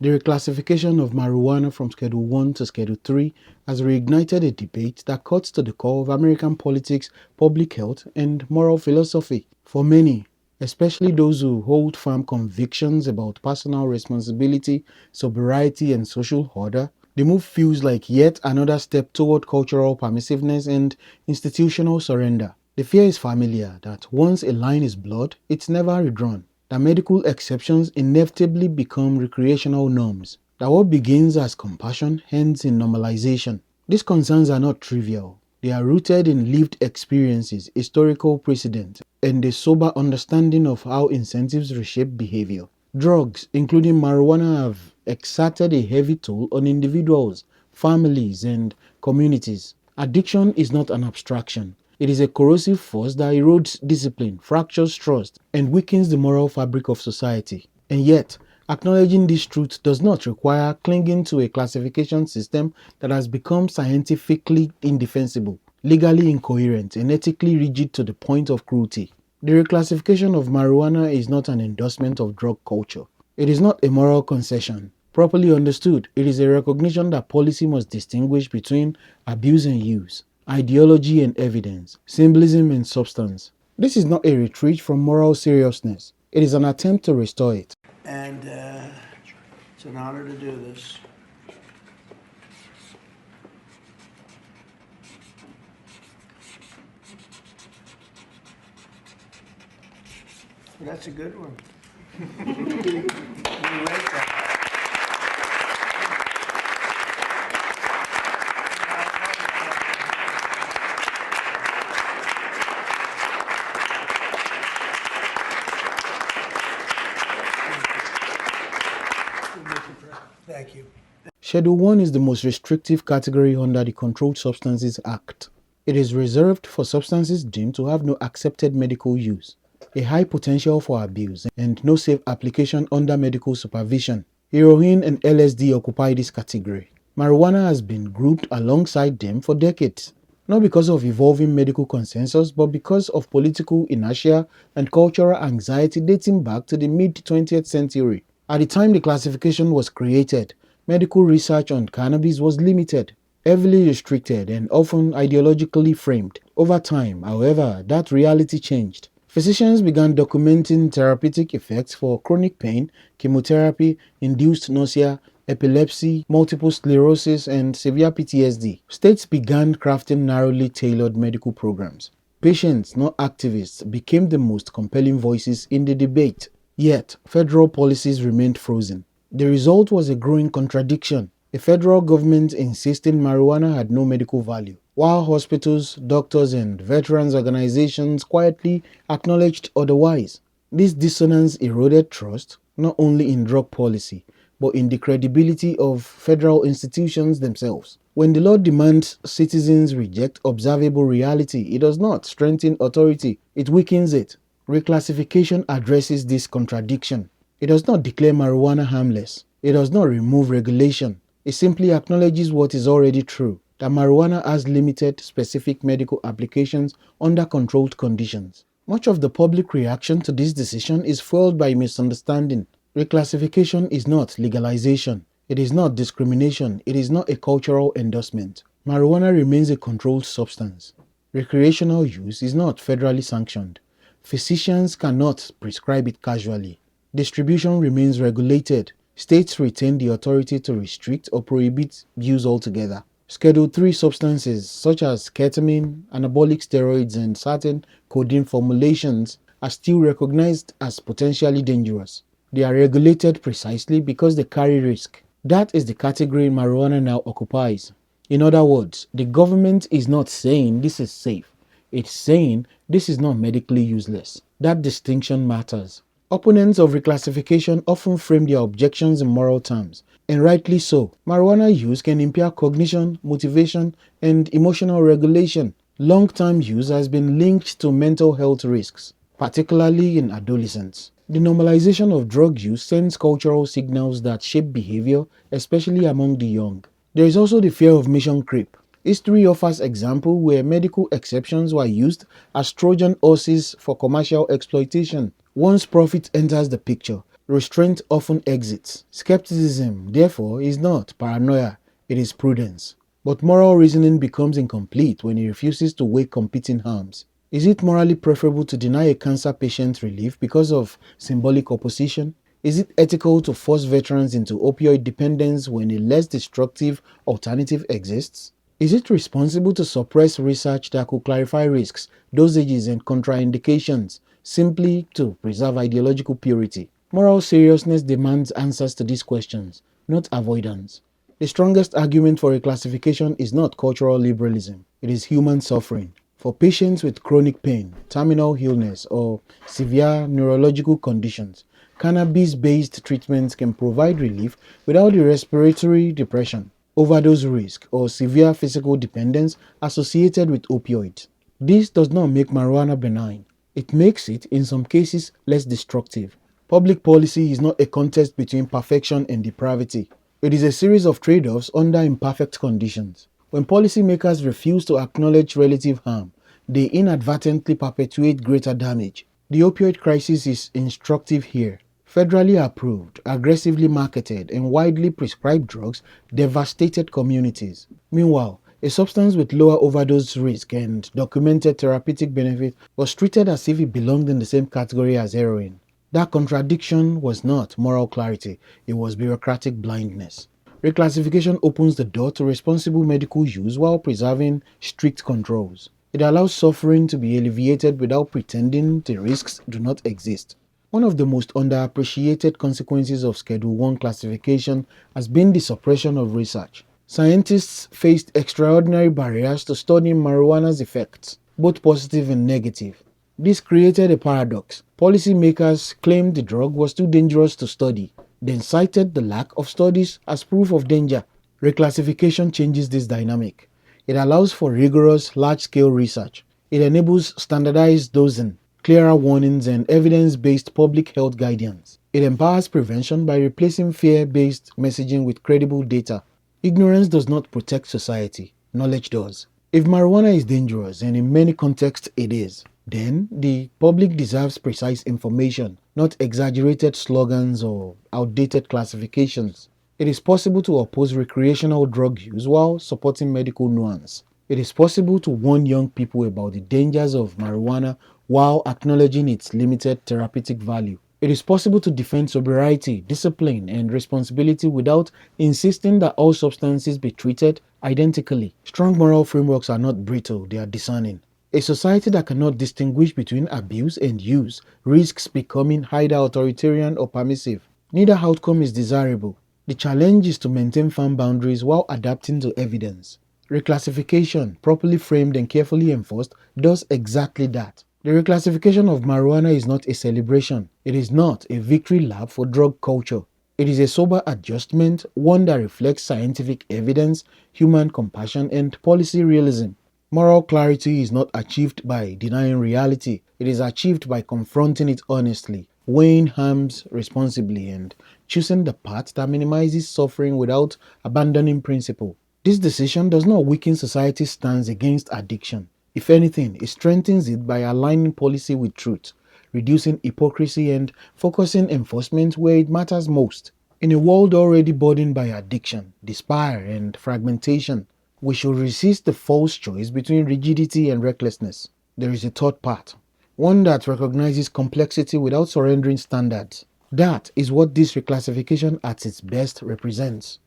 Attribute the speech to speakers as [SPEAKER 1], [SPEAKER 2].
[SPEAKER 1] The reclassification of marijuana from Schedule 1 to Schedule 3 has reignited a debate that cuts to the core of American politics, public health, and moral philosophy. For many, especially those who hold firm convictions about personal responsibility, sobriety, and social order, the move feels like yet another step toward cultural permissiveness and institutional surrender. The fear is familiar that once a line is blurred, it's never redrawn. That medical exceptions inevitably become recreational norms. That what begins as compassion ends in normalization. These concerns are not trivial. They are rooted in lived experiences, historical precedent, and a sober understanding of how incentives reshape behavior. Drugs, including marijuana, have exerted a heavy toll on individuals, families, and communities. Addiction is not an abstraction. It is a corrosive force that erodes discipline, fractures trust, and weakens the moral fabric of society. And yet, acknowledging this truth does not require clinging to a classification system that has become scientifically indefensible, legally incoherent, and ethically rigid to the point of cruelty. The reclassification of marijuana is not an endorsement of drug culture. It is not a moral concession. Properly understood, it is a recognition that policy must distinguish between abuse and use, ideology and evidence, symbolism and substance. This is not a retreat from moral seriousness. It is an attempt to restore it.
[SPEAKER 2] And it's an honor to do this. That's a good one. You rate that. Thank you.
[SPEAKER 1] Schedule 1 is the most restrictive category under the Controlled Substances Act. It is reserved for substances deemed to have no accepted medical use, a high potential for abuse, and no safe application under medical supervision. Heroin and LSD occupy this category. Marijuana has been grouped alongside them for decades, not because of evolving medical consensus, but because of political inertia and cultural anxiety dating back to the mid-20th century. At the time the classification was created, medical research on cannabis was limited, heavily restricted, and often ideologically framed. Over time, however, that reality changed. Physicians began documenting therapeutic effects for chronic pain, chemotherapy, induced nausea, epilepsy, multiple sclerosis, and severe PTSD. States began crafting narrowly tailored medical programs. Patients, not activists, became the most compelling voices in the debate. Yet, federal policies remained frozen. The result was a growing contradiction. A federal government insisting marijuana had no medical value, while hospitals, doctors, and veterans organizations quietly acknowledged otherwise. This dissonance eroded trust, not only in drug policy, but in the credibility of federal institutions themselves. When the law demands citizens reject observable reality, it does not strengthen authority, it weakens it. Reclassification addresses this contradiction. It does not declare marijuana harmless. It does not remove regulation. It simply acknowledges what is already true, that marijuana has limited specific medical applications under controlled conditions. Much of the public reaction to this decision is fueled by misunderstanding. Reclassification is not legalization. It is not discrimination. It is not a cultural endorsement. Marijuana remains a controlled substance. Recreational use is not federally sanctioned. Physicians cannot prescribe it casually. Distribution remains regulated. States retain the authority to restrict or prohibit use altogether. Schedule 3 substances such as ketamine, anabolic steroids, and certain codeine formulations are still recognized as potentially dangerous. They are regulated precisely because they carry risk. That is the category marijuana now occupies. In other words, the government is not saying this is safe. It's saying this is not medically useless. That distinction matters. Opponents of reclassification often frame their objections in moral terms, and rightly so. Marijuana use can impair cognition, motivation, and emotional regulation. Long-term use has been linked to mental health risks, particularly in adolescents. The normalization of drug use sends cultural signals that shape behavior, especially among the young. There is also the fear of mission creep. History offers examples where medical exceptions were used as Trojan horses for commercial exploitation. Once profit enters the picture, Restraint often exits. Skepticism, therefore, is not paranoia, it is prudence. But moral reasoning becomes incomplete when it refuses to weigh competing harms. Is it morally preferable to deny a cancer patient relief because of symbolic opposition? Is it ethical to force veterans into opioid dependence when a less destructive alternative exists? Is it responsible to suppress research that could clarify risks, dosages, and contraindications simply to preserve ideological purity? Moral seriousness demands answers to these questions, not avoidance. The strongest argument for reclassification is not cultural liberalism, it is human suffering. For patients with chronic pain, terminal illness, or severe neurological conditions, cannabis-based treatments can provide relief without the respiratory depression, overdose risk, or severe physical dependence associated with opioids. This does not make marijuana benign. It makes it, in some cases, less destructive. Public policy is not a contest between perfection and depravity. It is a series of trade-offs under imperfect conditions. When policymakers refuse to acknowledge relative harm, they inadvertently perpetuate greater damage. The opioid crisis is instructive here. Federally approved, aggressively marketed, and widely prescribed drugs devastated communities. Meanwhile, a substance with lower overdose risk and documented therapeutic benefit was treated as if it belonged in the same category as heroin. That contradiction was not moral clarity, it was bureaucratic blindness. Reclassification opens the door to responsible medical use while preserving strict controls. It allows suffering to be alleviated without pretending the risks do not exist. One of the most underappreciated consequences of Schedule 1 classification has been the suppression of research. Scientists faced extraordinary barriers to studying marijuana's effects, both positive and negative. This created a paradox. Policymakers claimed the drug was too dangerous to study, then cited the lack of studies as proof of danger. Reclassification changes this dynamic. It allows for rigorous, large-scale research. It enables standardized dosing, clearer warnings, and evidence-based public health guidance. It empowers prevention by replacing fear-based messaging with credible data. Ignorance does not protect society, knowledge does. If marijuana is dangerous, and in many contexts it is, then the public deserves precise information, not exaggerated slogans or outdated classifications. It is possible to oppose recreational drug use while supporting medical nuance. It is possible to warn young people about the dangers of marijuana while acknowledging its limited therapeutic value. It is possible to defend sobriety, discipline, and responsibility without insisting that all substances be treated identically. Strong moral frameworks are not brittle, they are discerning. A society that cannot distinguish between abuse and use risks becoming either authoritarian or permissive. Neither outcome is desirable. The challenge is to maintain firm boundaries while adapting to evidence. Reclassification, properly framed and carefully enforced, does exactly that. The reclassification of marijuana is not a celebration. It is not a victory lap for drug culture. It is a sober adjustment, one that reflects scientific evidence, human compassion, and policy realism. Moral clarity is not achieved by denying reality. It is achieved by confronting it honestly, weighing harms responsibly, and choosing the path that minimizes suffering without abandoning principle. This decision does not weaken society's stance against addiction. If anything, it strengthens it by aligning policy with truth, reducing hypocrisy, and focusing enforcement where it matters most. In a world already burdened by addiction, despair, and fragmentation, we should resist the false choice between rigidity and recklessness. There is a third part, one that recognizes complexity without surrendering standards. That is what this reclassification at its best represents.